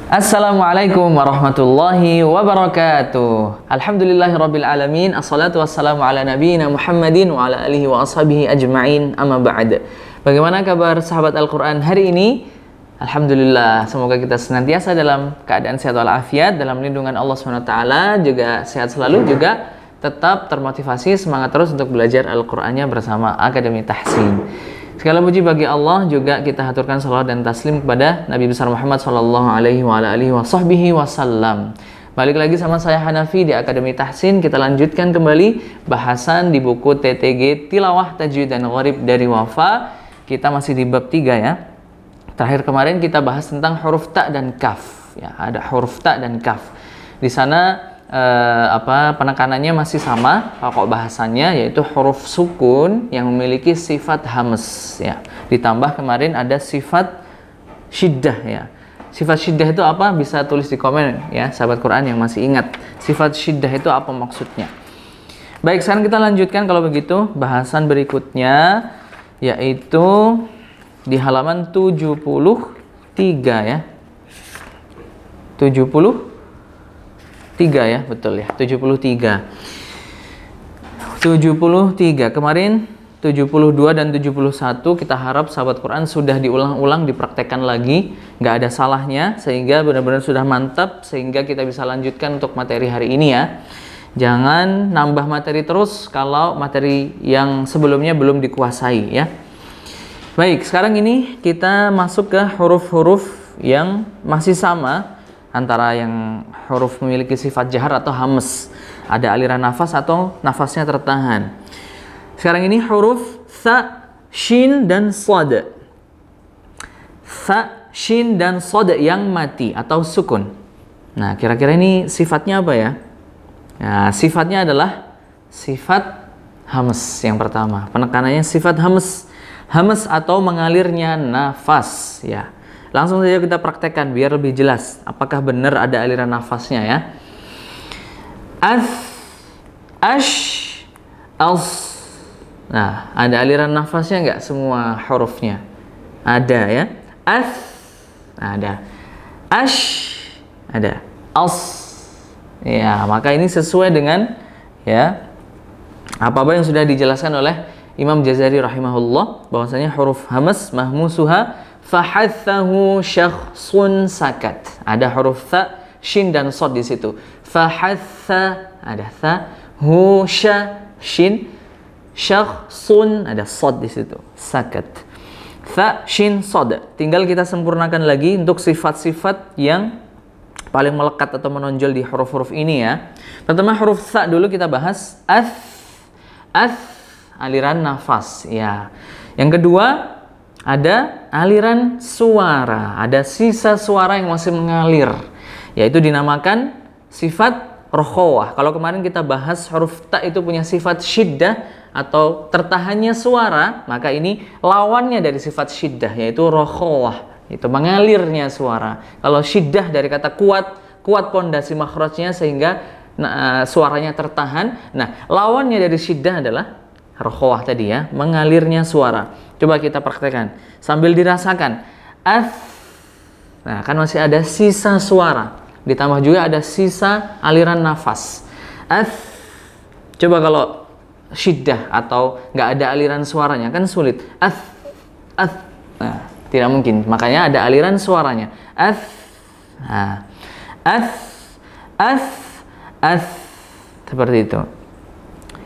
Assalamualaikum warahmatullahi wabarakatuh. Alhamdulillahirabbil alamin. Assalatu wassalamu ala nabiyyina Muhammadin wa ala alihi wa ashabihi ajma'in. Amma ba'd. Bagaimana kabar sahabat Al-Qur'an hari ini? Alhamdulillah, semoga kita senantiasa dalam keadaan sehat walafiat, dalam lindungan Allah SWT, juga sehat selalu, juga tetap termotivasi, semangat terus untuk belajar Al-Qur'annya bersama Akademi Tahsin. Segala puji bagi Allah, juga kita haturkan salawat dan taslim kepada Nabi besar Muhammad sallallahu alaihi wasallam. Balik lagi sama saya Hanafi di Akademi Tahsin. Kita lanjutkan kembali bahasan di buku TTG Tilawah Tajwid dan Gharib dari Wafa. Kita masih di bab 3 ya. Terakhir kemarin kita bahas tentang huruf ta dan kaf ya, ada huruf ta dan kaf. Di sana penekanannya masih sama pokok bahasannya, yaitu huruf sukun yang memiliki sifat hamas ya. Ditambah kemarin ada sifat syiddah ya. Sifat syiddah itu apa? Bisa tulis di komen ya, sahabat Quran yang masih ingat. Sifat syiddah itu apa maksudnya? Baik, sekarang kita lanjutkan kalau begitu bahasan berikutnya, yaitu di halaman 73 ya. 73 ya, betul ya, 73. Kemarin 72 dan 71 kita harap sahabat Quran sudah diulang-ulang, dipraktekkan lagi, nggak ada salahnya, sehingga benar-benar sudah mantap, sehingga kita bisa lanjutkan untuk materi hari ini ya. Jangan nambah materi terus kalau materi yang sebelumnya belum dikuasai ya. Baik, sekarang ini kita masuk ke huruf-huruf yang masih sama, antara yang huruf memiliki sifat jahar atau hamas, ada aliran nafas atau nafasnya tertahan. Sekarang ini huruf tha, shin, dan shad. Tha, shin, dan shad yang mati atau sukun. Nah, kira-kira ini sifatnya apa ya? Nah, sifatnya adalah sifat hamas yang pertama. Penekanannya sifat hamas. Hamas atau mengalirnya nafas ya. Langsung saja kita praktekkan biar lebih jelas apakah benar ada aliran nafasnya ya. Ash, als. Nah, ada aliran nafasnya nggak semua hurufnya? Ada ya. Ada. Ash, ada. Als. Ya, maka ini sesuai dengan ya apa-apa yang sudah dijelaskan oleh Imam Jazari rahimahullah, bahwasanya huruf hamas mahmusuha fahathahu syakhsun sakat. Ada huruf tha, shin, dan shad di situ. Fahatha ada tha, hu sha shin, syakhsun ada shad di situ, sakat. Tha, shin, shad. Tinggal kita sempurnakan lagi untuk sifat-sifat yang paling melekat atau menonjol di huruf-huruf ini ya. Pertama huruf tha dulu kita bahas. Aliran nafas ya. Yang kedua ada aliran suara, ada sisa suara yang masih mengalir, yaitu dinamakan sifat rokhawah. Kalau kemarin kita bahas huruf ta itu punya sifat syiddah atau tertahannya suara, maka ini lawannya dari sifat syiddah, yaitu rokhawah, itu mengalirnya suara. Kalau syiddah dari kata kuat pondasi makhrajnya sehingga suaranya tertahan. Nah, lawannya dari syiddah adalah rokhawah tadi ya, mengalirnya suara. Coba kita praktekkan sambil dirasakan. Nah, kan masih ada sisa suara, ditambah juga ada sisa aliran nafas. Coba kalau syiddah atau nggak ada aliran suaranya kan sulit. Nah, tidak mungkin, makanya ada aliran suaranya. Nah, seperti itu.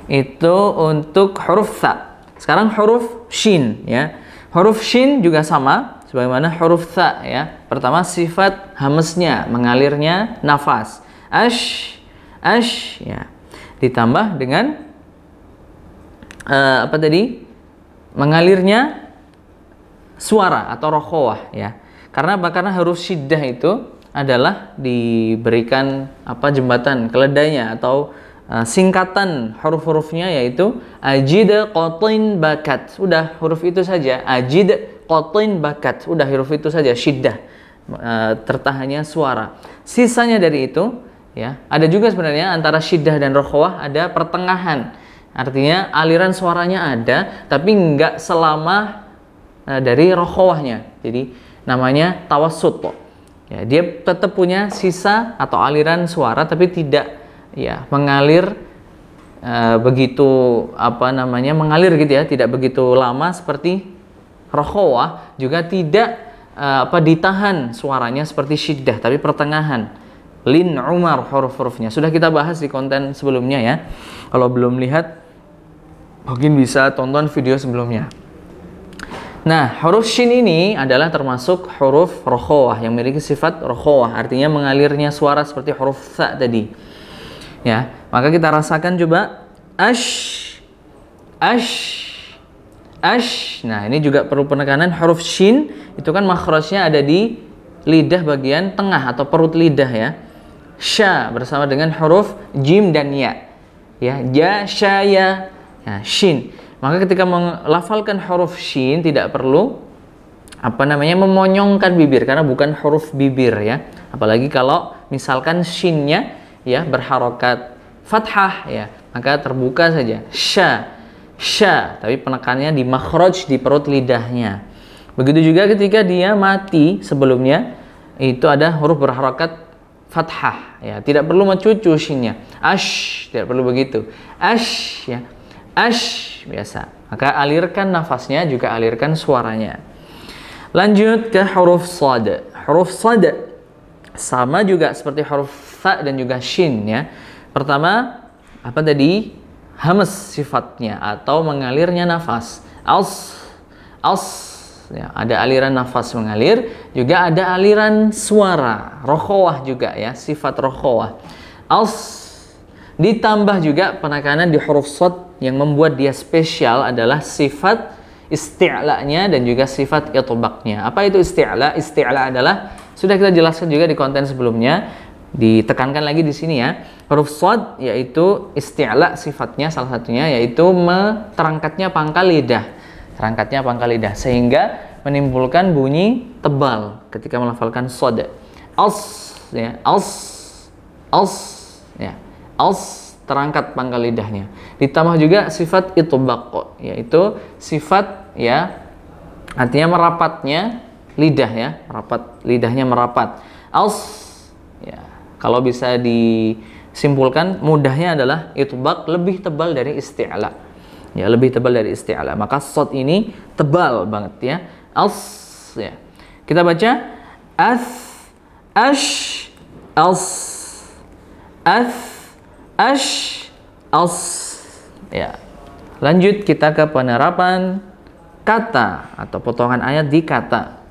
Itu untuk huruf tha. Sekarang huruf shin ya. Huruf shin juga sama sebagaimana huruf tha ya. Pertama sifat hamasnya, mengalirnya nafas. Ash ya. Ditambah dengan mengalirnya suara atau rokhawah ya. Karena huruf syiddah itu adalah diberikan jembatan keledainya atau singkatan huruf-hurufnya, yaitu ajid, qatin, bakat. Udah huruf itu saja, ajid, qatin, bakat. Udah huruf itu saja syiddah, tertahannya suara. Sisanya dari itu ya, ada juga sebenarnya antara syiddah dan rokhawah ada pertengahan. Artinya aliran suaranya ada tapi nggak selama dari rokhawahnya. Jadi namanya tawassut Ya, dia tetap punya sisa atau aliran suara tapi tidak ya mengalir begitu mengalir gitu ya, tidak begitu lama seperti rokhawah, juga tidak ditahan suaranya seperti syiddah tapi pertengahan. Lin umar huruf-hurufnya sudah kita bahas di konten sebelumnya ya. Kalau belum lihat mungkin bisa tonton video sebelumnya. Nah, huruf shin ini adalah termasuk huruf rokhawah yang memiliki sifat rokhawah, artinya mengalirnya suara seperti huruf tha tadi. Ya, maka kita rasakan coba ash, ash, ash. Nah, ini juga perlu penekanan. Huruf shin itu kan makhrajnya ada di lidah bagian tengah atau perut lidah ya. Sha bersama dengan huruf jim dan ya. Ya, ja, sha, ya. Nah, shin. Maka ketika melafalkan huruf shin tidak perlu memonyongkan bibir karena bukan huruf bibir ya. Apalagi kalau misalkan shinnya ya berharokat fathah ya, maka terbuka saja sha, sha, tapi penekannya di makhraj di perut lidahnya. Begitu juga ketika dia mati sebelumnya itu ada huruf berharokat fathah ya, tidak perlu mencucu shinnya. Ash, tidak perlu begitu. Ash ya. Ash biasa. Maka alirkan nafasnya juga alirkan suaranya. Lanjut ke huruf shad. Huruf shad sama juga seperti huruf tha dan juga shin ya. Pertama apa tadi? Hamas sifatnya atau mengalirnya nafas. As, ya, ada aliran nafas mengalir, juga ada aliran suara. Rokhawah juga ya, sifat rokhawah. As. Ditambah juga penekanan di huruf shad yang membuat dia spesial adalah sifat isti'la'nya dan juga sifat itbaqnya. Apa itu isti'la'? Isti'la' adalah sudah kita jelaskan juga di konten sebelumnya, ditekankan lagi di sini ya. Huruf shad yaitu isti'la' sifatnya salah satunya yaitu terangkatnya pangkal lidah. Terangkatnya pangkal lidah sehingga menimbulkan bunyi tebal ketika melafalkan shad. As ya, as ya. As terangkat pangkal lidahnya. Ditambah juga sifat itbaq yaitu sifat ya artinya merapatnya lidah ya, merapat lidahnya merapat. As ya, kalau bisa disimpulkan mudahnya adalah itbaq lebih tebal dari isti'la. Ya, lebih tebal dari isti'la. Maka shad ini tebal banget ya. As ya. Kita baca as, ash, as, as, ash, as. Ya. Lanjut kita ke penerapan kata atau potongan ayat di kata.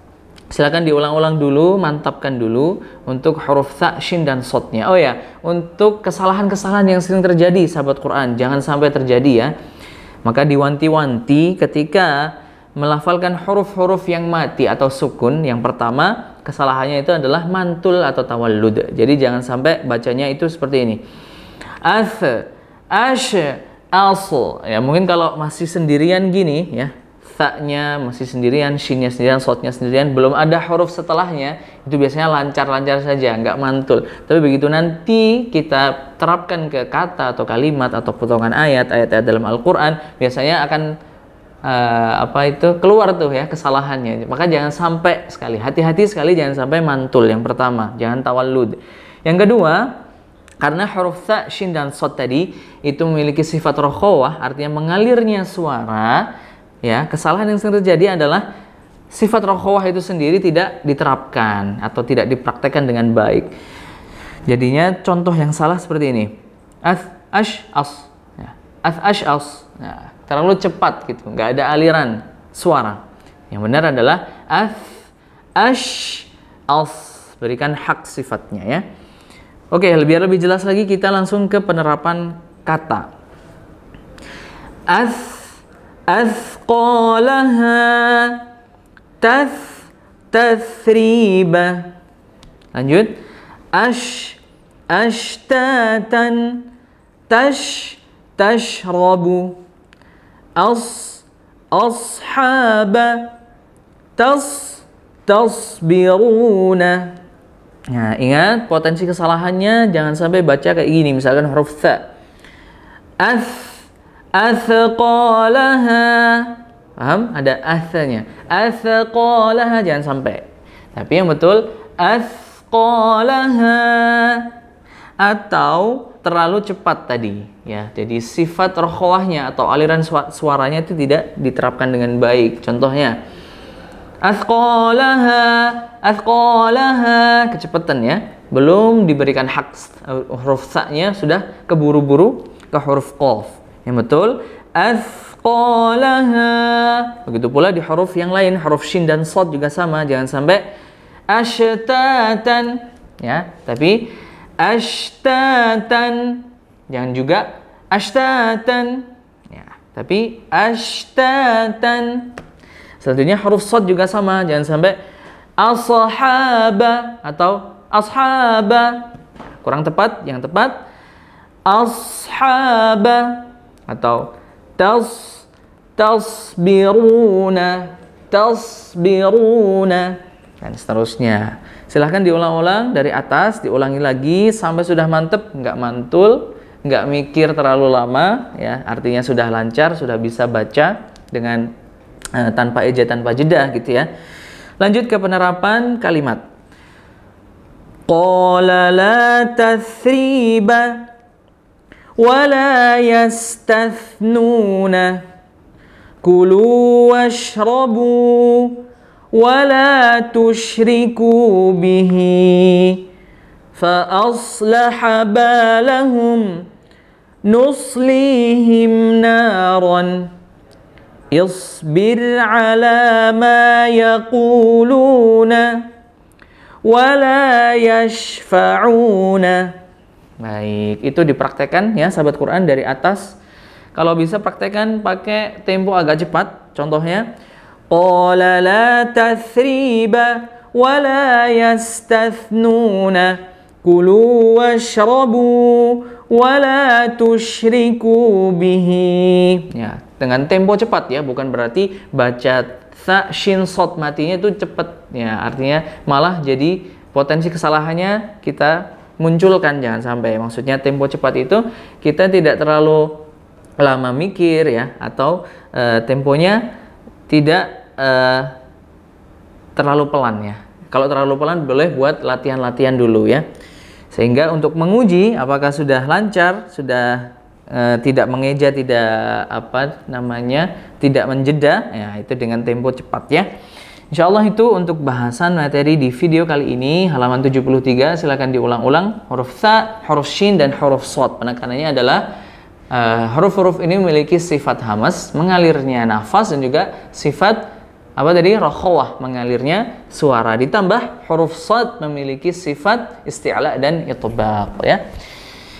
Silakan diulang-ulang dulu, mantapkan dulu untuk huruf tha, shin dan shadnya. Oh ya, untuk kesalahan-kesalahan yang sering terjadi sahabat Quran, jangan sampai terjadi ya. Maka diwanti-wanti ketika melafalkan huruf-huruf yang mati atau sukun. Yang pertama, kesalahannya itu adalah mantul atau tawallud. Jadi jangan sampai bacanya itu seperti ini. Ath, ash, asl. Ya, mungkin kalau masih sendirian gini ya, tha-nya masih sendirian, shin-nya sendirian, shad-nya sendirian, belum ada huruf setelahnya, itu biasanya lancar-lancar saja, nggak mantul. Tapi begitu nanti kita terapkan ke kata atau kalimat atau potongan ayat-ayat dalam Al-Quran, biasanya akan keluar tuh ya kesalahannya. Maka jangan sampai sekali, hati-hati sekali jangan sampai mantul. Yang pertama, jangan tawallud. Yang kedua, karena huruf tha, shin dan shad tadi itu memiliki sifat rokhawah, artinya mengalirnya suara. Ya, kesalahan yang sering terjadi adalah sifat rokhawah itu sendiri tidak diterapkan atau tidak dipraktekkan dengan baik. Jadinya contoh yang salah seperti ini. Ath, ash, as. Ya. Ath, ash, as. Nah, terlalu cepat gitu, nggak ada aliran suara. Yang benar adalah ath, ash, as. Berikan hak sifatnya ya. Oke, biar lebih jelas lagi kita langsung ke penerapan kata. Athqalaha, tathriba. Lanjut. Ashtatan, tashrabu. Ashaba, tasbiruna. Nah, ingat potensi kesalahannya jangan sampai baca kayak gini, misalkan huruf tha. Athqalaha. Paham? Ada athanya. Athqalaha jangan sampai. Tapi yang betul Athqalaha. Atau terlalu cepat tadi ya. Jadi sifat rokhawahnya atau aliran suaranya itu tidak diterapkan dengan baik. Contohnya athqalaha, athqalaha, kecepatan ya. Belum diberikan hak huruf sa-nya sudah keburu-buru ke huruf qaf. Yang betul athqalaha. Begitu pula di huruf yang lain, huruf shin dan shad juga sama, jangan sampai ashtatan ya, tapi ashtatan. Jangan juga ashtatan ya, tapi ashtatan. Selanjutnya huruf shad juga sama, jangan sampai ashaba atau ashaba. Kurang tepat, yang tepat ashaba atau tasbiruna, tasbiruna, dan seterusnya. Silahkan diulang-ulang dari atas, diulangi lagi sampai sudah mantep, nggak mantul, nggak mikir terlalu lama ya. Artinya sudah lancar, sudah bisa baca dengan tanpa eja, tanpa jeda gitu ya. Lanjut ke penerapan kalimat. Qala la tathriba wa la yastathnuna kulu washrabu wa la tushriku bihi fa aslaha balahum nuslihim naran isbir ala ma yaquluna wa la yashfa'una. Baik, itu dipraktekkan ya sahabat Quran dari atas. Kalau bisa praktekkan pakai tempo agak cepat. Contohnya qala la tathriba wa la yastathnuna kulu washrabu wa la tushriku bihi. Ya, dengan tempo cepat ya, bukan berarti baca sa shin shad matinya itu cepat ya. Artinya malah jadi potensi kesalahannya kita munculkan, jangan sampai. Maksudnya tempo cepat itu kita tidak terlalu lama mikir ya, atau temponya tidak terlalu pelan ya. Kalau terlalu pelan boleh buat latihan-latihan dulu ya. Sehingga untuk menguji apakah sudah lancar, sudah tidak mengeja, tidak tidak menjeda ya, itu dengan tempo cepat ya. Insyaallah itu untuk bahasan materi di video kali ini, halaman 73. Silakan diulang-ulang huruf tha, huruf shin dan huruf shad. Penekanannya adalah huruf-huruf ini memiliki sifat hamas, mengalirnya nafas, dan juga sifat rokhawah, mengalirnya suara. Ditambah huruf shad memiliki sifat isti'la dan itbaq ya.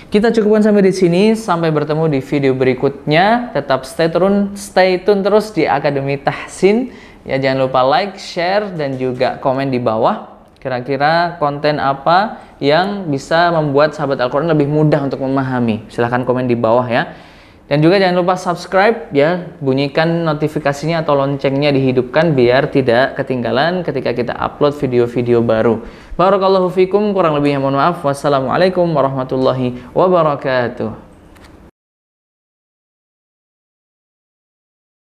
Kita cukupkan sampai di sini, sampai bertemu di video berikutnya. Tetap stay tune terus di Akademi Tahsin ya. Jangan lupa like, share, dan juga komen di bawah. Kira-kira konten apa yang bisa membuat sahabat Al-Quran lebih mudah untuk memahami? Silahkan komen di bawah ya. Dan juga jangan lupa subscribe ya, bunyikan notifikasinya atau loncengnya dihidupkan biar tidak ketinggalan ketika kita upload video-video baru. Barakallahu fikum, kurang lebihnya mohon maaf. Wassalamualaikum warahmatullahi wabarakatuh.